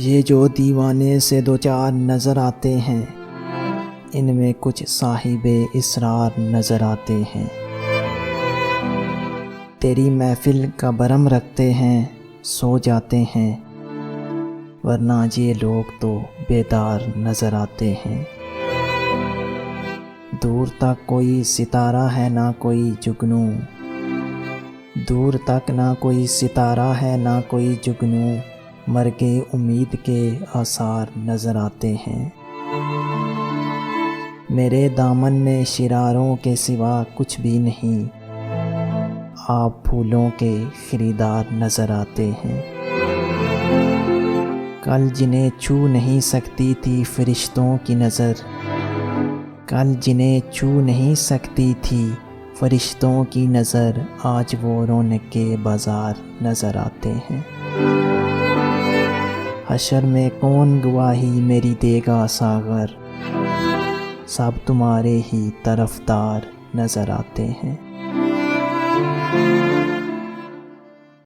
یہ جو دیوانے سے دو چار نظر آتے ہیں، ان میں کچھ صاحب اسرار نظر آتے ہیں۔ تیری محفل کا برہم رکھتے ہیں، سو جاتے ہیں، ورنہ یہ لوگ تو بیدار نظر آتے ہیں۔ دور تک کوئی ستارہ ہے نہ کوئی جگنو، دور تک نہ کوئی ستارہ ہے نہ کوئی جگنو، مرگ امید کے آثار نظر آتے ہیں۔ میرے دامن میں شراروں کے سوا کچھ بھی نہیں، آپ پھولوں کے خریدار نظر آتے ہیں۔ کل جنہیں چھو نہیں سکتی تھی فرشتوں کی نظر، کل جنہیں چھو نہیں سکتی تھی فرشتوں کی نظر، آج وہ رونق کے بازار نظر آتے ہیں۔ حشر میں کون گواہی میری دے گا ساغر، سب تمہارے ہی طرفدار نظر آتے ہیں۔